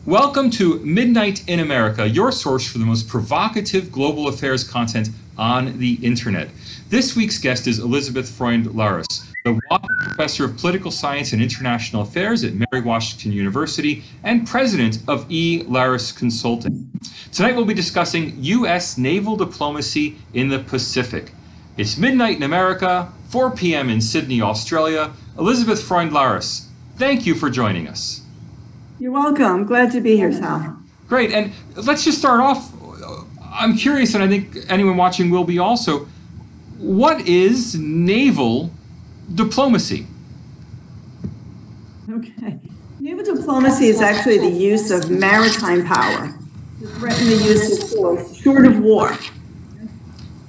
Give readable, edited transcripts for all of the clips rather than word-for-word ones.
Welcome to Midnight in America, your source for the most provocative global affairs content on the internet. This week's guest is Elizabeth Freund-Laris, the Walker Professor of Political Science and International Affairs at Mary Washington University and president of E. Laris Consulting. Tonight we'll be discussing U.S. naval diplomacy in the Pacific. It's Midnight in America, 4 p.m. in Sydney, Australia. Elizabeth Freund-Laris, thank you for joining us. You're welcome. Glad to be here, Sal. Great. And let's just start off. I'm curious, and I think anyone watching will be also, what is naval diplomacy? Okay. Naval diplomacy is actually the use of maritime power to threaten the use of force, short of war.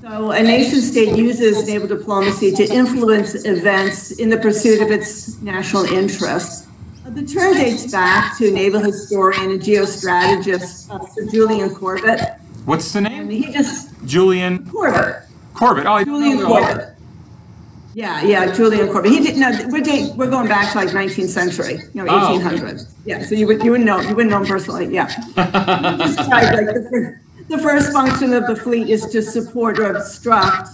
So a nation state uses naval diplomacy to influence events in the pursuit of its national interests. The term dates back to naval historian and geostrategist Sir Julian Corbett. What's the name? And he just Julian Corbett. Corbett. Oh, Julian Corbett. Yeah, Julian Corbett. He did. No, we're going back to like 19th century, 1800s. Yeah, so you wouldn't know him personally. Yeah. He described like the first function of the fleet is to support or obstruct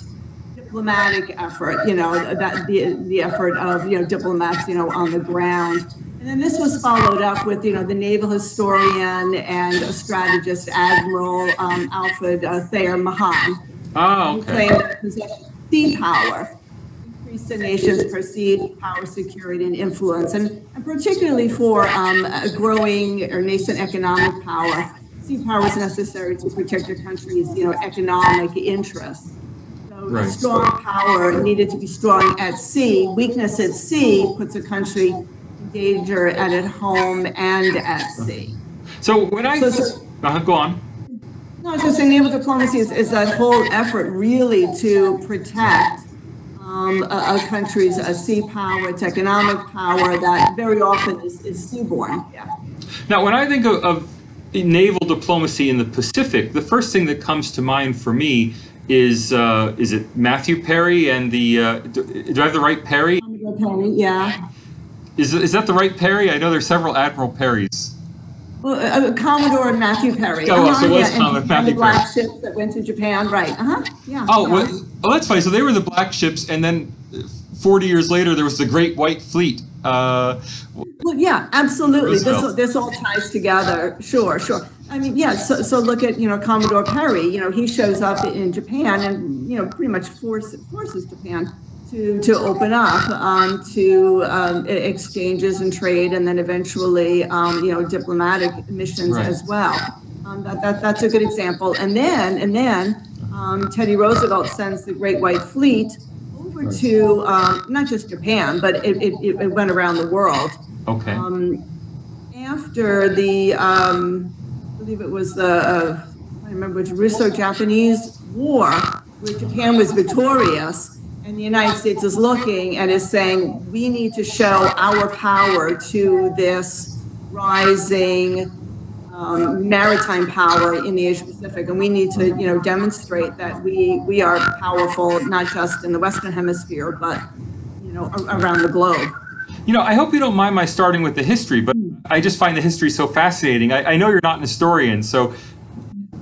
diplomatic effort. That the effort of diplomats on the ground. And then this was followed up with, the naval historian and strategist, Admiral Alfred Thayer Mahan, who claimed that possession of sea power increased the nation's perceived power, security, and influence, and particularly for a growing or nascent economic power. Sea power is necessary to protect a country's, economic interests. So strong power needed to be strong at sea. Weakness at sea puts a country danger at home and at sea. So when go on. No, I was just saying naval diplomacy is that whole effort really to protect a country's sea power, its economic power that very often is seaborne. Yeah. Now, when I think of naval diplomacy in the Pacific, the first thing that comes to mind for me is it Matthew Perry and the do I have the right Perry? Perry, yeah. Is that the right Perry? I know there's several Admiral Perrys. Well, Commodore Matthew Perry. So it was Matthew Perry. The black Perry. ships that went to Japan, right? Yeah. Oh, well, that's funny. So they were the black ships, and then 40 years later, there was the Great White Fleet. Well, yeah, absolutely. This all ties together. Sure. I mean, yeah. So look at Commodore Perry. He shows up in Japan and pretty much forces Japan to open up to exchanges and trade, and then eventually diplomatic missions as well. That's a good example. And then Teddy Roosevelt sends the Great White Fleet over to not just Japan, but it went around the world. Okay. After the I believe it was the I remember which Russo-Japanese War, where Japan was victorious. And the United States is looking and is saying, we need to show our power to this rising maritime power in the Asia Pacific. And we need to, demonstrate that we are powerful, not just in the Western Hemisphere, but, around the globe. I hope you don't mind my starting with the history, but I just find the history so fascinating. I know you're not an historian, so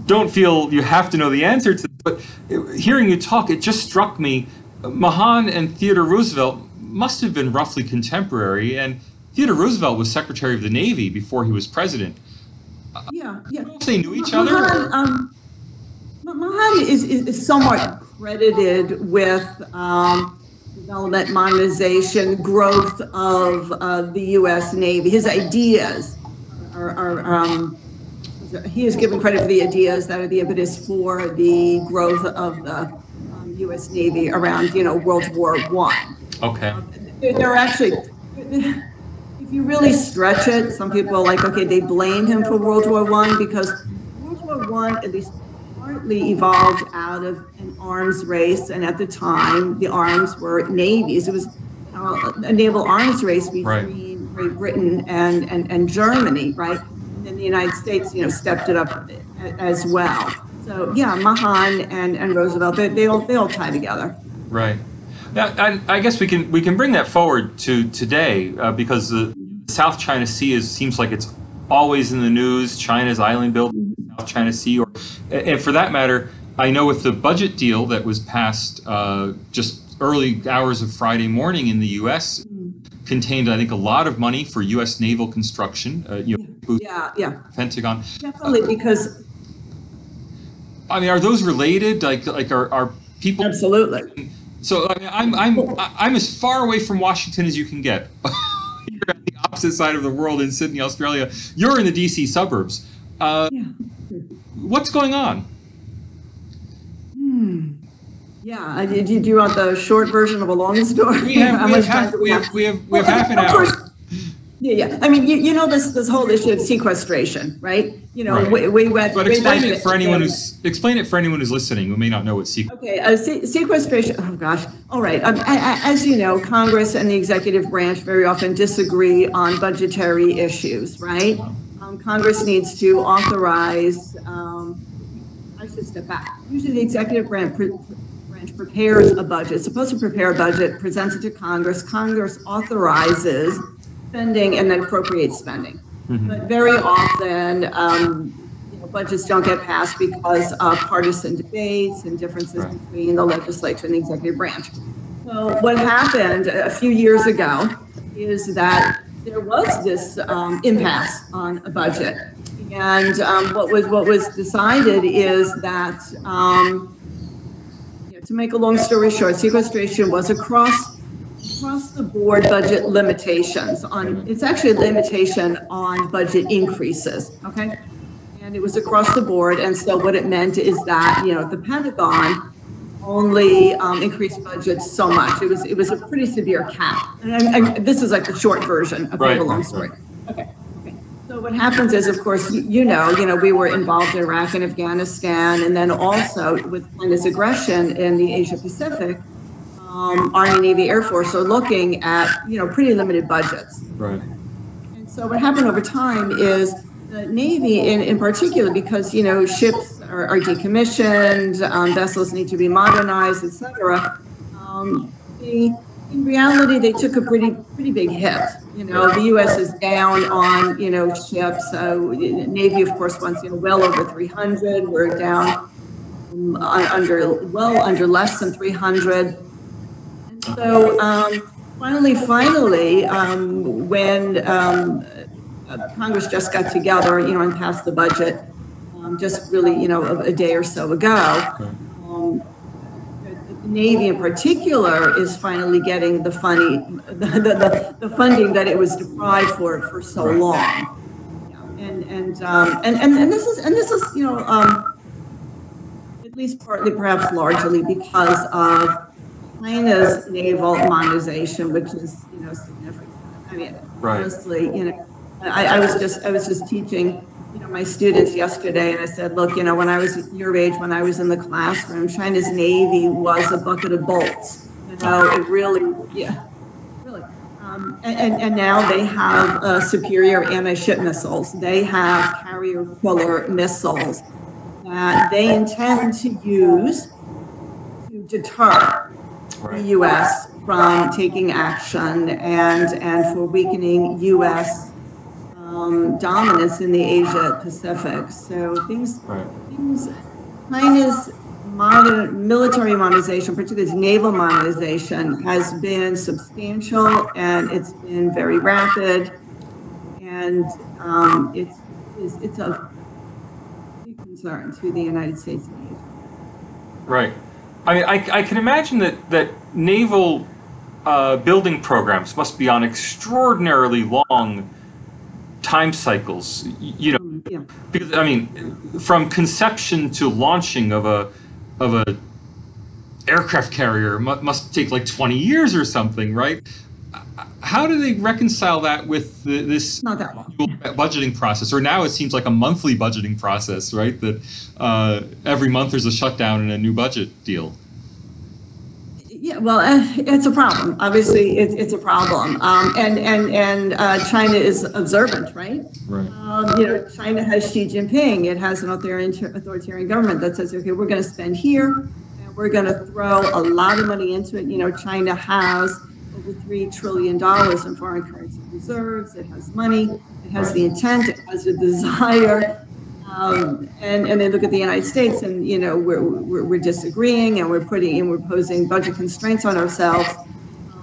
don't feel you have to know the answer to this, but hearing you talk, it just struck me. Mahan and Theodore Roosevelt must have been roughly contemporary, and Theodore Roosevelt was Secretary of the Navy before he was president. Yeah. I don't know if they knew each other. Mahan is somewhat credited with development, modernization, growth of the U.S. Navy. His ideas he is given credit for the ideas that are the impetus for the growth of the U.S. Navy around, World War I. Okay. They're actually, if you really stretch it, some people are like, okay, they blame him for World War I because World War I at least partly evolved out of an arms race, and at the time, the arms were navies. It was a naval arms race between Great Britain and Germany, right? And then the United States, stepped it up as well. So yeah, Mahan and Roosevelt, they all tie together. Right. Now, I guess we can bring that forward to today because the South China Sea seems like it's always in the news, China's island building in the South China Sea, and for that matter, I know with the budget deal that was passed just early hours of Friday morning in the U.S., contained, I think, a lot of money for U.S. naval construction. Pentagon. Definitely, because I mean, are those related? Like are people? Absolutely. So I mean, I'm as far away from Washington as you can get. You're on the opposite side of the world in Sydney, Australia. You're in the D.C. suburbs. What's going on? Yeah, do you want the short version of a long story? We have half an hour. Yeah. I mean, you know this whole issue of sequestration, right? You know, right. we went. But explain it for anyone who's listening who may not know what sequestration. Okay, sequestration. Oh gosh. All right. As you know, Congress and the executive branch very often disagree on budgetary issues, right? Congress needs to authorize. I should step back. Usually, the executive branch prepares a budget. It's supposed to prepare a budget, presents it to Congress. Congress authorizes spending and then appropriates spending. But very often, budgets don't get passed because of partisan debates and differences between the legislature and the executive branch. So what happened a few years ago is that there was this impasse on a budget. And what was decided is that, to make a long story short, sequestration was across the board budget limitations on. It's actually a limitation on budget increases. Okay, and it was across the board. And so what it meant is that the Pentagon only increased budgets so much. It was a pretty severe cap. And this is like the short version of the long story. Okay. So what happens is, of course, we were involved in Iraq and Afghanistan, and then also with China's aggression in the Asia Pacific, Army, Navy, Air Force are looking at pretty limited budgets. Right. And so what happened over time is the Navy, in particular, because ships are decommissioned, vessels need to be modernized, etc. In reality, they took a pretty big hit. The U.S. is down on ships. So Navy, of course, wants well over 300. We're down under less than 300. And so finally, when Congress just got together, and passed the budget, just really a day or so ago. Navy in particular is finally getting the funding that it was deprived for so long, and this is at least partly, perhaps largely, because of China's naval modernization, which is significant. I mean, honestly, I was just teaching my students yesterday, and I said, look, when I was your age, when I was in the classroom, China's Navy was a bucket of bolts. It really. And now they have superior anti-ship missiles. They have carrier-killer missiles that they intend to use to deter the U.S. from taking action and for weakening U.S. Dominance in the Asia Pacific. So China's military modernization, particularly its naval modernization, has been substantial, and it's been very rapid, and it's of big concern to the United States and Asia. Right. I mean, I can imagine that naval building programs must be on extraordinarily long time cycles, because I mean, from conception to launching of a aircraft carrier must take like 20 years or something, right? How do they reconcile that with this budgeting process? Or now it seems like a monthly budgeting process, right? That every month there's a shutdown and a new budget deal. Yeah, well, it's a problem. Obviously, it's a problem, and China is observant, right? Right. China has Xi Jinping. It has an authoritarian government that says, okay, we're going to spend here, and we're going to throw a lot of money into it. China has over $3 trillion in foreign currency reserves. It has money. it has the intent, it has the desire. And they look at the United States, and we're disagreeing, and we're posing budget constraints on ourselves.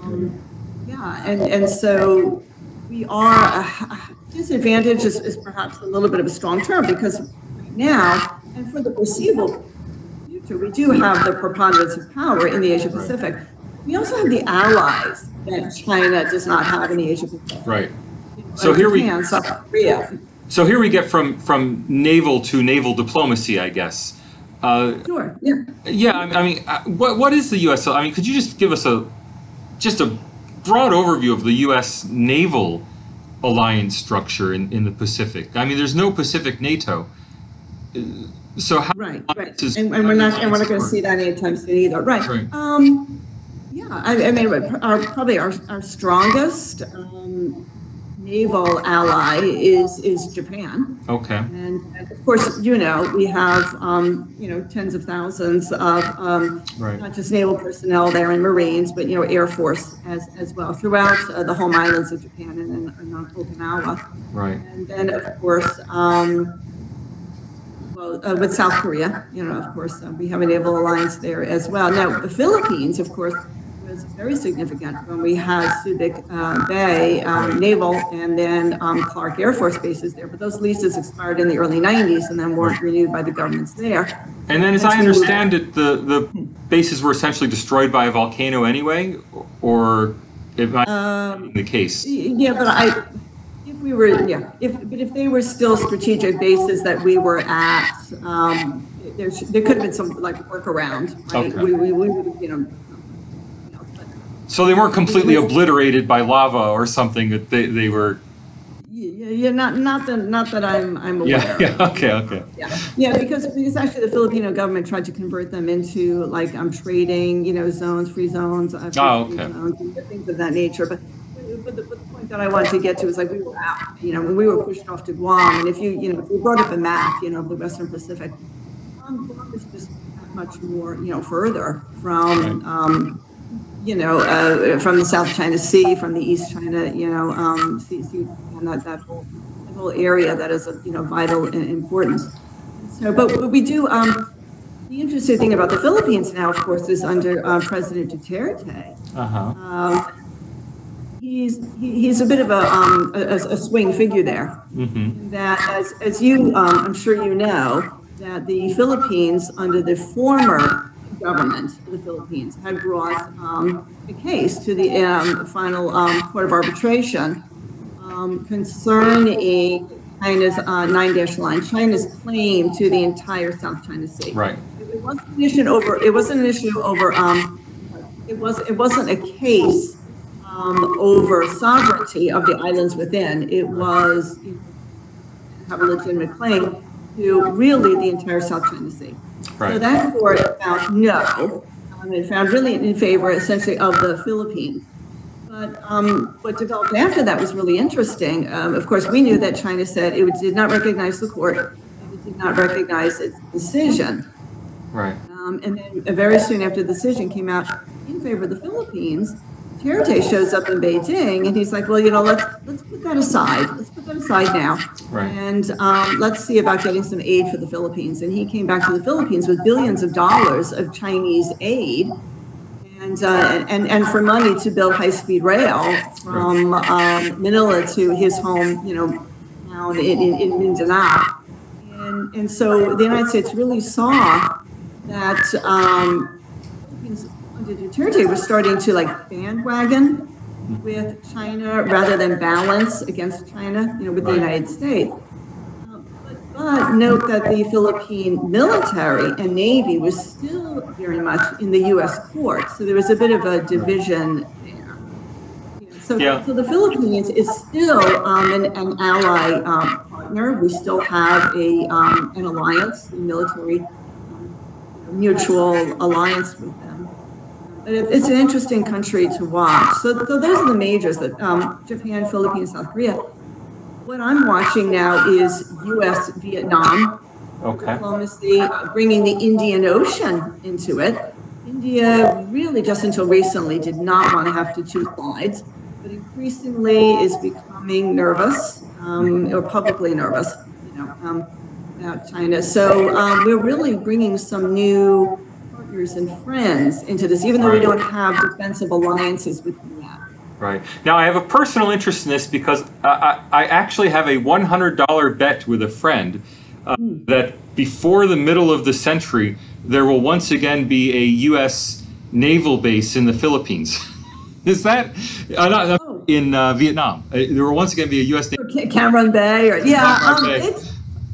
And so we are disadvantaged is perhaps a little bit of a strong term, because right now and for the foreseeable future, we do have the preponderance of power in the Asia Pacific. We also have the allies that China does not have in the Asia Pacific. Right. So here South Korea. So here we get from naval to naval diplomacy, I guess. Sure. Yeah. Yeah. I mean, what is the U.S.? I mean, could you just give us a broad overview of the U.S. naval alliance structure in the Pacific? I mean, there's no Pacific NATO. So how? Right. And we're not going to see that anytime soon either. Right. Yeah. I mean, probably our strongest naval ally is Japan. Okay. And of course, we have tens of thousands of not just naval personnel there and Marines, but Air Force as well throughout the home islands of Japan and on Okinawa. Right. And then of course, with South Korea, of course, we have a naval alliance there as well. Now the Philippines, of course, was very significant when we had Subic Bay Naval and then Clark Air Force bases there. But those leases expired in the early 90s and then weren't renewed by the governments there. And then, as I understand it, the bases were essentially destroyed by a volcano anyway, or it might be the case. Yeah, but if they were still strategic bases that we were at, there could have been some workaround. Right? Okay. We would, So they weren't completely obliterated by lava or something. That they were. Yeah, not that I'm aware of. Yeah. Okay. Yeah, because actually the Filipino government tried to convert them into trading, zones, free zones, zones, things of that nature. But the point that I wanted to get to is we were out, when we were pushed off to Guam, and if you brought up a map, of the Western Pacific, Guam is just much more, further from. Right. From the South China Sea, from the East China, sea, and that whole area that is of, vital importance. So, but we do. The interesting thing about the Philippines now, of course, is under President Duterte. He's a bit of a swing figure there. Mm-hmm. That as you, I'm sure you know, that the Philippines under the former government of the Philippines had brought a case to the final Court of Arbitration concerning China's 9-dash line, China's claim to the entire South China Sea. Right. It wasn't an issue over. It wasn't an issue over. It wasn't a case over sovereignty of the islands within. It was have a legitimate claim to really the entire South China Sea. Right. So that court found no. It found really in favor, essentially, of the Philippines. But what developed after that was really interesting. Of course, we knew that China said it did not recognize the court, it did not recognize its decision. Right. And then very soon after the decision came out in favor of the Philippines, Duterte shows up in Beijing, and he's like, well, let's put that aside. Let's put that aside now. Right. And let's see about getting some aid for the Philippines. And he came back to the Philippines with billions of dollars of Chinese aid and for money to build high-speed rail from Manila to his home, town in Mindanao. And so the United States really saw that Philippines under Duterte was starting to bandwagon with China rather than balance against China, with the United States. But note that the Philippine military and Navy was still very much in the U.S. court, so there was a bit of a division there. So the Philippines is still an ally partner. We still have an alliance, a military mutual alliance with them. But it's an interesting country to watch. So those are the majors, that Japan, Philippines, South Korea. What I'm watching now is U.S.-Vietnam diplomacy, bringing the Indian Ocean into it. India really, just until recently, did not want to have to choose sides, but increasingly is becoming nervous or publicly nervous, about China. So we're really bringing some new partners and friends into this, even though we don't have defensive alliances with them yet. Right. Now, I have a personal interest in this because I actually have a $100 bet with a friend that before the middle of the century, there will once again be a U.S. naval base in the Philippines. Is that in Vietnam? There will once again be a U.S. naval Cam Bay, or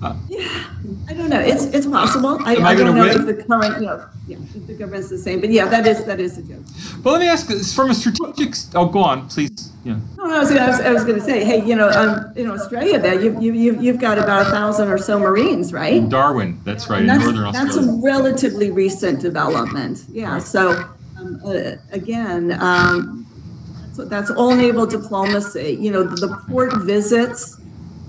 I don't know. It's possible. I don't know if the current, if the government's the same. But yeah, that is a joke. Well, let me ask from a strategic. Oh, go on, please. Yeah. No, I was going to say, hey, in Australia, there you've got about 1,000 or so Marines, right? In Darwin, that's right, in northern Australia. That's a relatively recent development. Yeah. So again, that's all naval diplomacy. The port visits.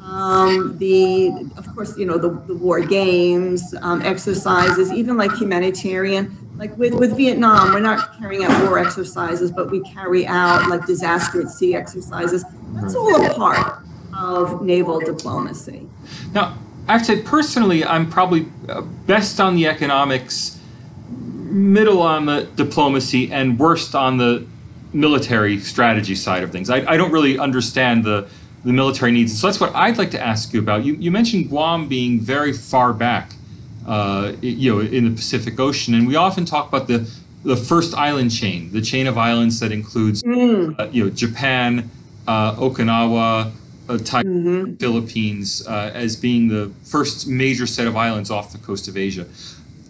Of course, the war games, exercises, even like humanitarian, like with Vietnam, we're not carrying out war exercises, but we carry out like disaster at sea exercises. That's all a part of naval diplomacy. Now, I have to say, personally, I'm probably best on the economics, middle on the diplomacy, and worst on the military strategy side of things. I don't really understand the military needs. So that's what I'd like to ask you about. You mentioned Guam being very far back, in the Pacific Ocean, and we often talk about the first island chain, the chain of islands that includes, Japan, Okinawa, Taiwan, Philippines, as being the first major set of islands off the coast of Asia.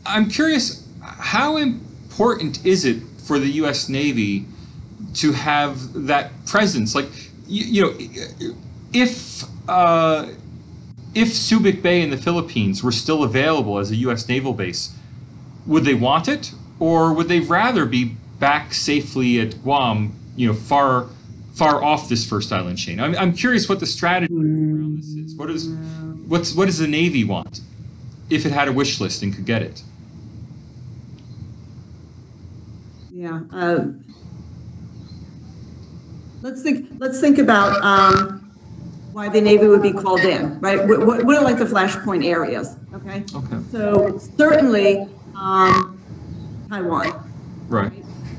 I'm curious, how important is it for the U.S. Navy to have that presence? Like, if Subic Bay in the Philippines were still available as a U.S. naval base, would they want it, or would they rather be back safely at Guam, far off this first island chain? I'm curious what the strategy around this is. What does the Navy want if it had a wish list and could get it? Yeah. Let's think about why the Navy would be called in, right? What are like the flashpoint areas? Okay. So certainly Taiwan. Right.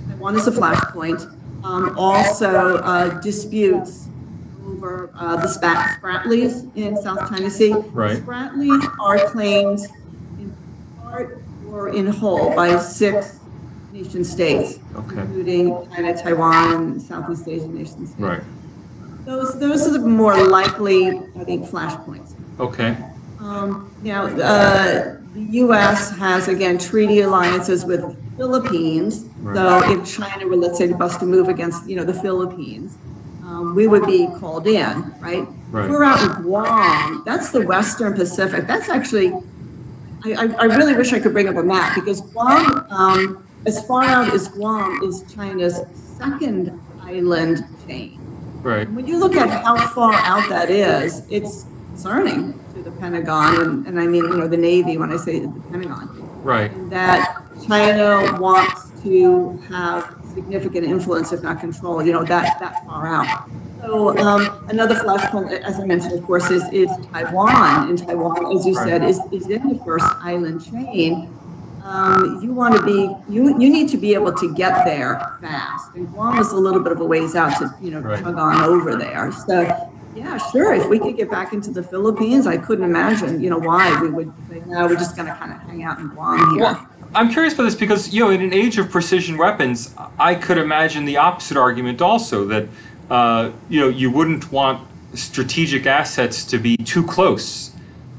Taiwan is a flashpoint. Also disputes over the Spratlys in South China Sea. Right. Spratlys are claimed in part or in whole by 6 nation states, including China, Taiwan, Southeast Asian nation states. Right. Those are the more likely, I think, flashpoints. Okay. Now, the U.S. has, again, treaty alliances with the Philippines. Right. So if China were, let's say, to bust a move against, the Philippines, we would be called in, right? Right. If we're out in Guam, that's the Western Pacific. That's actually, I really wish I could bring up a map, because Guam, as far out as Guam is China's second island chain. Right. When you look at how far out that is, it's concerning to the Pentagon, and I mean, the Navy when I say the Pentagon. Right. And that China wants to have significant influence, if not control, that far out. So another flashpoint, as I mentioned, of course, is Taiwan. And Taiwan, as you said, is in the first island chain. You need to be able to get there fast. And Guam is a little bit of a ways out to, tug on over there. So, yeah, sure. If we could get back into the Philippines, I couldn't imagine, why we would say, no, we're just going to kind of hang out in Guam here. Well, I'm curious about this because, in an age of precision weapons, I could imagine the opposite argument also, that, you wouldn't want strategic assets to be too close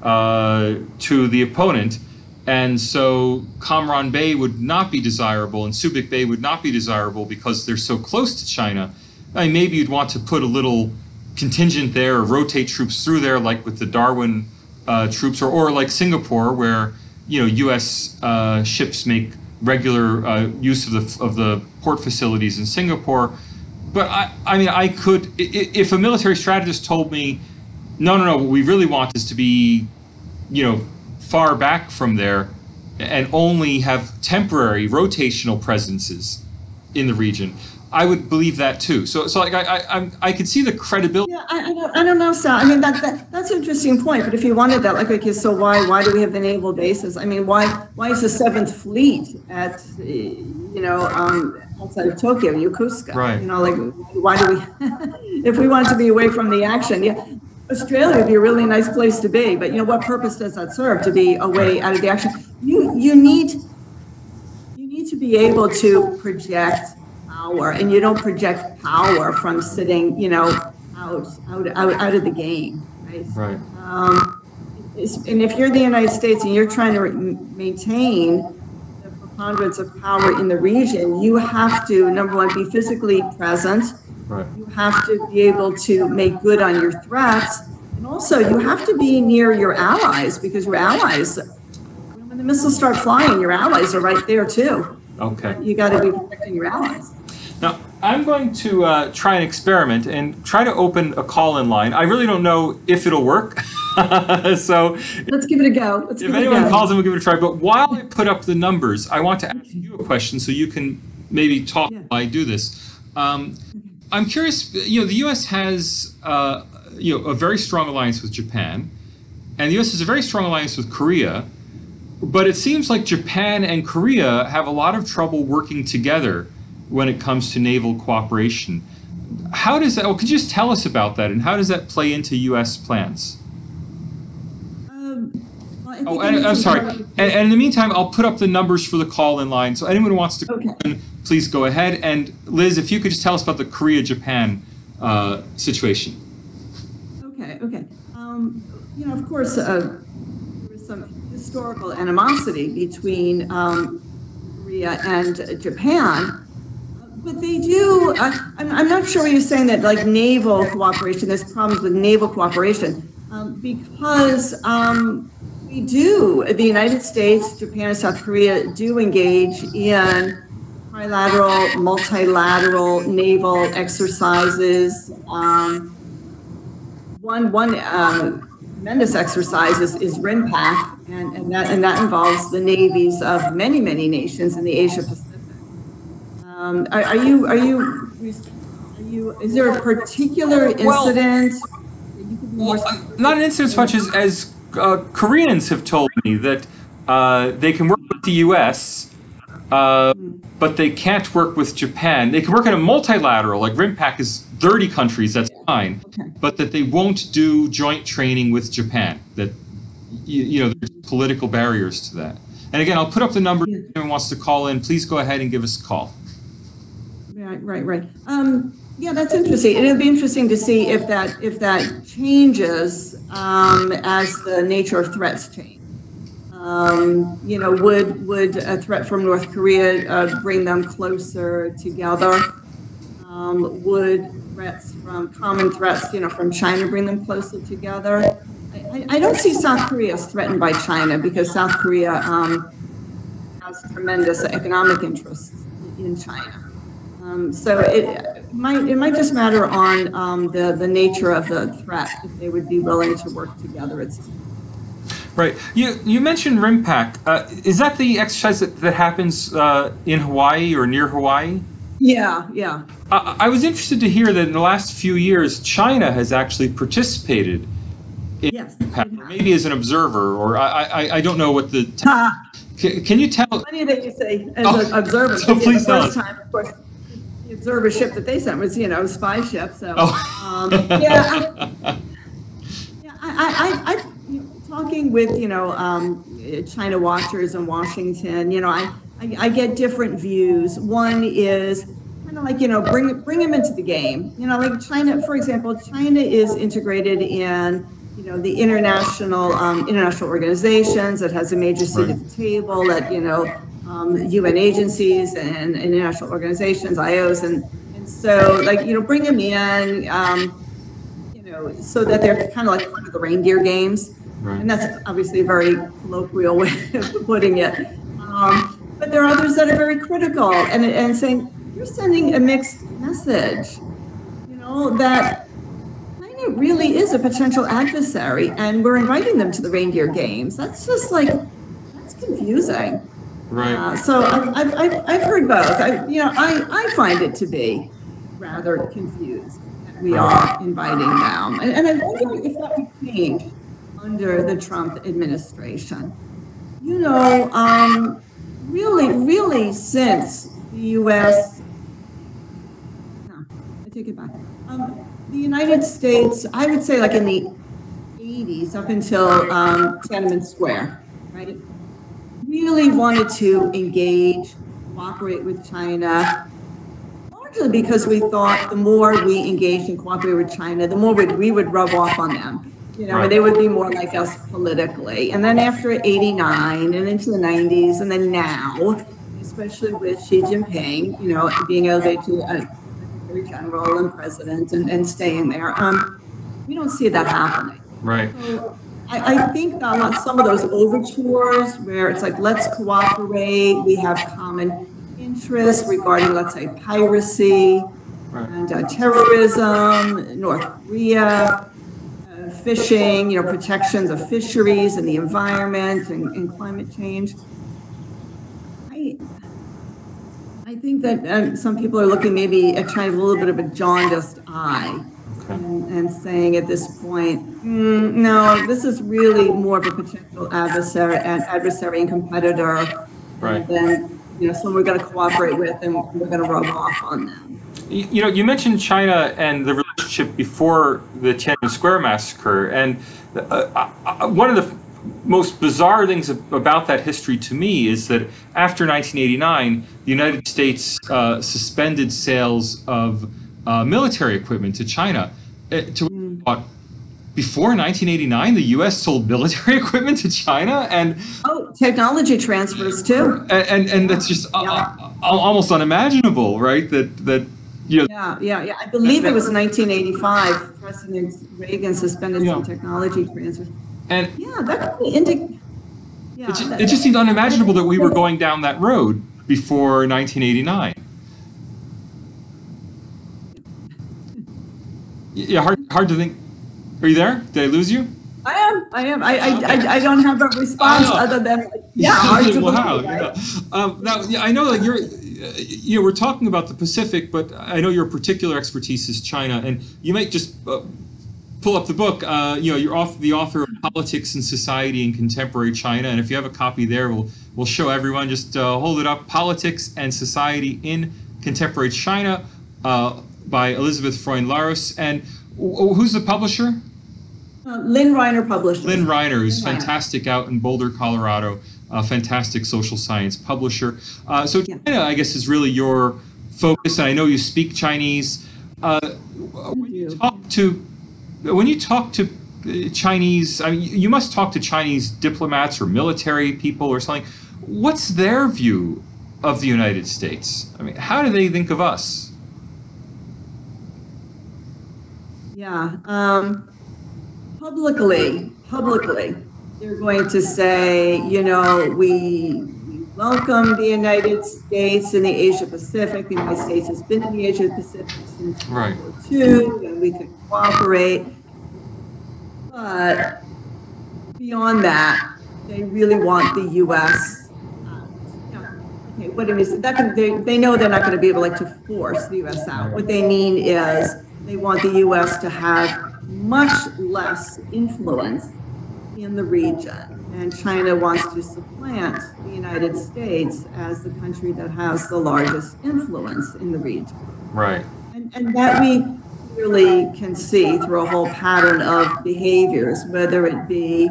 to the opponent. And so Cam Ranh Bay would not be desirable, and Subic Bay would not be desirable because they're so close to China. I mean, maybe you'd want to put a little contingent there or rotate troops through there, like with the Darwin troops, or like Singapore, where U.S. ships make regular use of the port facilities in Singapore. But I could, if a military strategist told me, no, what we really want is to be, far back from there and only have temporary rotational presences in the region, I would believe that too. So like I could see the credibility. Yeah, I don't know, Sal. I mean, that's an interesting point. But if you wanted that, like, okay, so why do we have the naval bases? I mean, why is the Seventh Fleet at outside of Tokyo, Yokosuka? Right. You know, like, why do we? If we wanted to be away from the action, yeah, Australia would be a really nice place to be. But you know, what purpose does that serve to be away out of the action? You need to be able to project power, and you don't project power from sitting, out of the game, right? Right. And if you're the United States and you're trying to maintain the preponderance of power in the region, you have to, number one, be physically present. Right. You have to be able to make good on your threats, and also you have to be near your allies, because your allies, when the missiles start flying, your allies are right there too. Okay. You got to be protecting your allies. Now, I'm going to try an experiment and try to open a call-in line. I really don't know if it'll work. So let's give it a go. If anyone calls in, we'll give it a try. But while I put up the numbers, I want to ask you a question so you can maybe talk while I do this. I'm curious, the U.S. has, a very strong alliance with Japan, and the U.S. has a very strong alliance with Korea, but it seems like Japan and Korea have a lot of trouble working together when it comes to naval cooperation. How does that, could you just tell us about that, and how does that play into U.S. plans? I'm sorry. And in the meantime, I'll put up the numbers for the call-in line. So anyone who wants to call in, please go ahead. And Liz, if you could just tell us about the Korea-Japan situation. Okay. Of course, there was some historical animosity between Korea and Japan. But they do, I'm not sure you're saying that, like, naval cooperation, there's problems with naval cooperation, because the United States, Japan, and South Korea do engage in trilateral, multilateral naval exercises. One tremendous exercise is RIMPAC, and that involves the navies of many nations in the Asia Pacific. Is there a particular incident? Not an incident as much as Koreans have told me that they can work with the U.S., but they can't work with Japan. They can work in a multilateral, like RIMPAC is 30 countries, that's fine, but that they won't do joint training with Japan, that, there's political barriers to that. And again, I'll put up the number. If anyone wants to call in, please go ahead and give us a call. Right. That's interesting. It'll be interesting to see if that changes as the nature of threats change. Would a threat from North Korea bring them closer together? Would common threats, from China bring them closer together? I don't see South Korea as threatened by China, because South Korea has tremendous economic interests in China. So it might just matter on the nature of the threat, if they would be willing to work together. Right. You mentioned RIMPAC. Is that the exercise that happens in Hawaii or near Hawaii? Yeah. I was interested to hear that in the last few years, China has actually participated in RIMPAC, or maybe as an observer, or I don't know what the... Can you tell... Funny that you say as an observer. So please tell us. Time, of course, the observer ship that they sent was, a spy ship. So, I've talking with, China watchers in Washington, I get different views. One is kind of like, bring them into the game. Like China, for example, China is integrated in, the international organizations. It has a major seat at the table at, UN agencies and international organizations, IOs. And so, like, bring them in, so that they're kind of like part of the reindeer games. Right. And that's obviously a very colloquial way of putting it. But there are others that are very critical and saying, you're sending a mixed message, that China really is a potential adversary, and we're inviting them to the reindeer games. That's just that's confusing. Right. So I've heard both. I find it to be rather confused that we are inviting them. And I wonder if that would change under the Trump administration. Really since the U.S. No, I take it back. The United States, I would say like in the 80s up until Tiananmen Square, right? Really wanted to engage, cooperate with China, largely because we thought the more we engaged and cooperated with China, the more we would rub off on them. Right. They would be more like us politically. And then after '89 and into the '90s, and then now, especially with Xi Jinping, being elevated to Secretary General and President and staying there, we don't see that happening. Right. So I think some of those overtures where it's like, let's cooperate, we have common interests regarding, let's say, piracy and terrorism, North Korea, fishing, protections of fisheries and the environment and climate change. I think that some people are looking maybe at China with a little bit of a jaundiced eye. Okay. And saying at this point, no, this is really more of a potential adversary and competitor than someone we're going to cooperate with and we're going to rub off on them. You mentioned China and the relationship before the Tiananmen Square massacre, and one of the most bizarre things about that history to me is that after 1989, the United States suspended sales of military equipment to China. Before 1989, the U.S. sold military equipment to China, and technology transfers too. And that's just almost unimaginable, right? Yeah. I believe it was 1985. President Reagan suspended some technology transfers. And that could be it just seemed unimaginable that we were going down that road before 1989. Yeah, hard to think. Are you there? Did I lose you? I am. I don't have a response other than hard to wow. believe, right? Now, I know that we're talking about the Pacific, but I know your particular expertise is China, and you might just pull up the book. You're the author of Politics and Society in Contemporary China, and if you have a copy there, we'll show everyone. Just hold it up. Politics and Society in Contemporary China by Elizabeth Freund-Laros. And who's the publisher? Lynn Reiner Publishing. Lynn Reiner, who's fantastic out in Boulder, Colorado. Fantastic social science publisher. So China, I guess, is really your focus, and I know you speak Chinese. When you talk to Chinese, I mean, you must talk to Chinese diplomats or military people or something. What's their view of the United States? I mean, how do they think of us? Yeah, publicly, they're going to say, we welcome the United States in the Asia Pacific. The United States has been in the Asia Pacific since World War II, and we can cooperate. But beyond that, they really want the U.S. Okay, what it is they know they're not going to be able to force the U.S. out. What they mean is they want the U.S. to have much less influence in the region, and China wants to supplant the United States as the country that has the largest influence in the region. Right. And that we clearly can see through a whole pattern of behaviors, whether it be,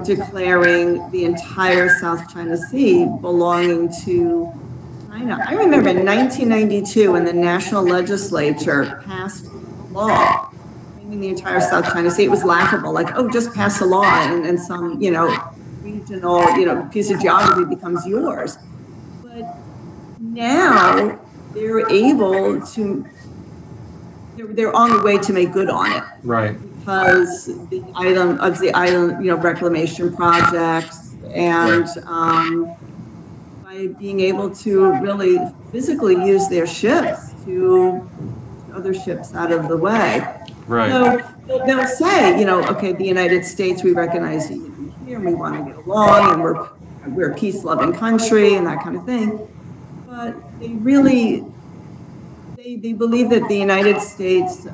declaring the entire South China Sea belonging to China. I remember in 1992 when the national legislature passed a law claiming the entire South China Sea. It was laughable, like, just pass a law and some, regional, piece of geography becomes yours. But now they're able to, they're on the way to make good on it. Right. Because the island, reclamation projects and by being able to really physically use their ships to other ships out of the way. Right. So they'll say, okay, the United States, we recognize you here and we want to get along and we're we're a peace-loving country and that kind of thing. But they really, they believe that the United States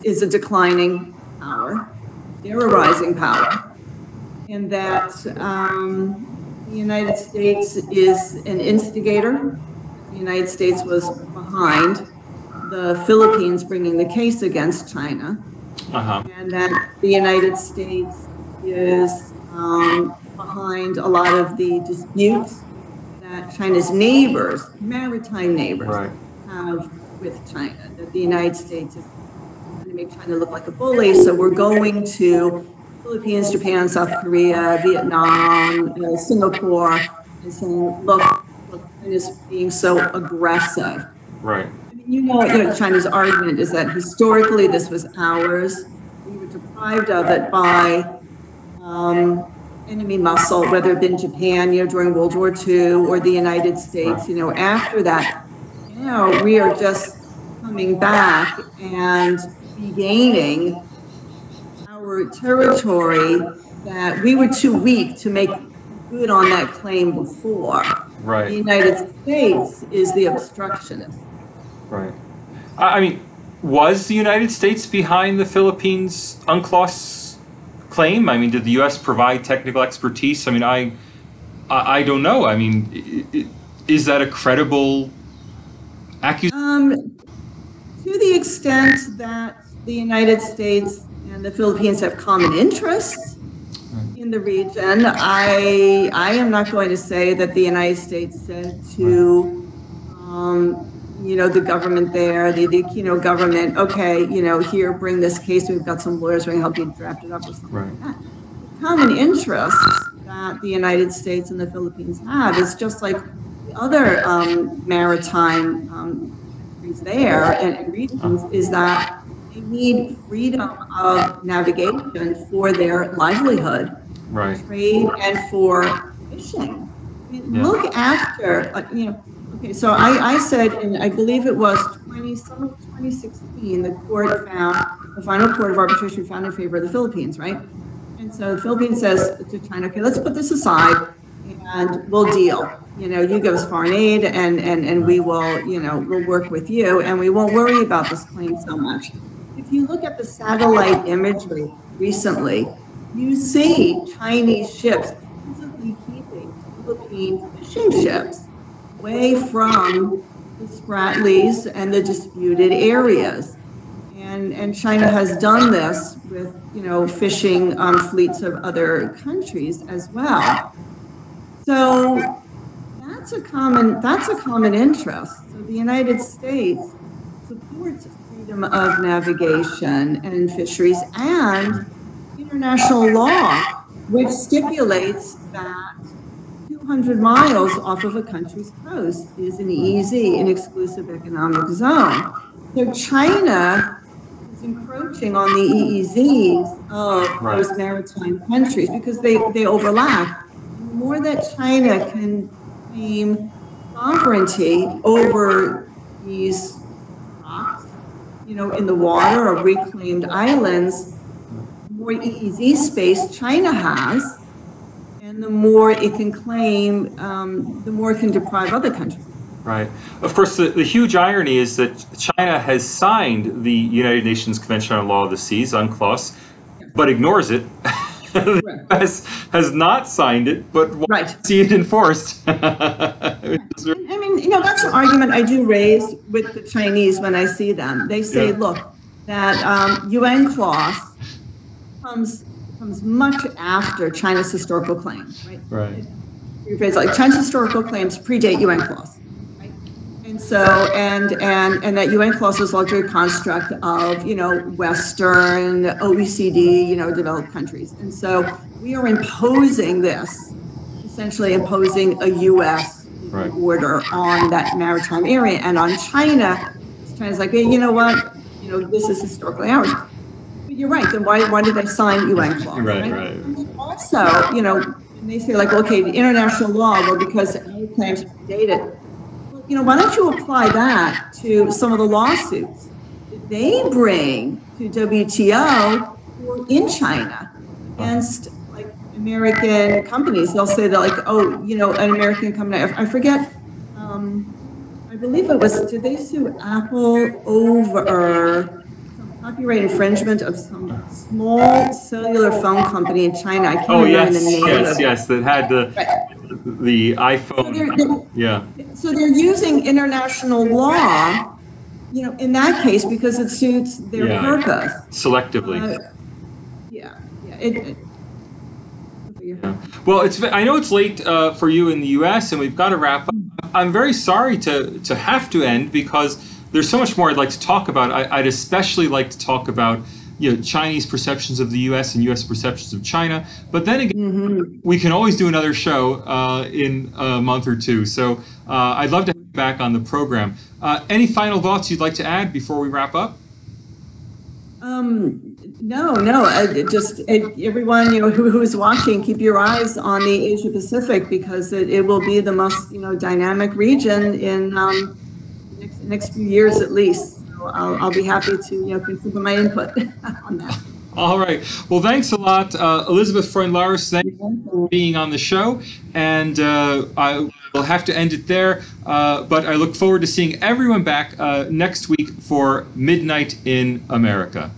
is a declining power. They're a rising power. And that the United States is an instigator. The United States was behind the Philippines bringing the case against China. And that the United States is behind a lot of the disputes that China's neighbors, maritime neighbors, have with China. That the United States is trying to make China look like a bully, so we're going to Philippines, Japan, South Korea, Vietnam, Singapore, and saying, look, China's being so aggressive. Right. You know, China's argument is that historically this was ours. We were deprived of it by enemy muscle, whether it been Japan, during World War II, or the United States, after that. Now we are just coming back and regaining our territory that we were too weak to make good on that claim before. Right. The United States is the obstructionist. Right. I mean, was the United States behind the Philippines UNCLOS claim? I mean, did the U.S. provide technical expertise? I mean, I don't know. I mean, is that a credible accusation? To the extent that the United States and the Philippines have common interests in the region, I am not going to say that the United States said to the government there, the government, okay, here, bring this case. We've got some lawyers who can help you draft it up or something like that. The common interests that the United States and the Philippines have is just like the other maritime countries there and regions, is that they need freedom of navigation for their livelihood, trade, and for fishing. I mean, look after, okay, so I said, and I believe it was 2016, the final court of arbitration found in favor of the Philippines, right? And so the Philippines says to China, okay, let's put this aside and we'll deal. You give us foreign aid and we will, we'll work with you and we won't worry about this claim so much. If you look at the satellite imagery recently, you see Chinese ships physically keeping Philippine fishing ships away from the Spratlys and the disputed areas. And China has done this with, fishing fleets of other countries as well. So that's a common interest. So the United States supports freedom of navigation and fisheries and international law, which stipulates that 200 miles off of a country's coast is an EEZ, an exclusive economic zone. So China is encroaching on the EEZs of those maritime countries because they overlap. The more that China can claim sovereignty over these rocks, in the water or reclaimed islands, the more EEZ space China has, and the more it can claim, the more it can deprive other countries. Right. Of course, the huge irony is that China has signed the United Nations Convention on Law of the Seas, UNCLOS, but ignores it. The US has not signed it, but wants to see it enforced. I mean, that's an argument I do raise with the Chinese when I see them. They say, look, that UN clause comes much after China's historical claims, right? Right. Like China's historical claims predate UN clause, right? And so, and that UN clause is largely a construct of, Western OECD, developed countries. And so we are imposing this, essentially imposing a US order on that maritime area. And on China, China's like, hey, you know what? This is historically ours. But you're right. Then why did they sign UN clause? Right. And also, and they say like, okay, the international law, well, because our claims predate it. Well, why don't you apply that to some of the lawsuits that they bring to WTO or in China against, like, American companies. They'll say that like, oh, you know, an American company. I forget. I believe it was. Did they sue Apple over some copyright infringement of some small cellular phone company in China? I can't remember the name. Yes, that had the iPhone. So yeah. So they're using international law, you know, in that case because it suits their purpose. Selectively. Yeah. Well, I know it's late for you in the U.S. and we've got to wrap up. I'm very sorry to have to end because there's so much more I'd like to talk about. I'd especially like to talk about, you know, Chinese perceptions of the U.S. and U.S. perceptions of China. But then again, we can always do another show in a month or two. So I'd love to have you back on the program. Any final thoughts you'd like to add before we wrap up? No. Everyone, you know, who's watching, keep your eyes on the Asia Pacific because it will be the most, you know, dynamic region in next few years at least. So I'll be happy to, you know, contribute my input on that. All right. Well, thanks a lot, Elizabeth Freund-Laris. Thank you for being on the show. And I will have to end it there. But I look forward to seeing everyone back next week for Midnight in America.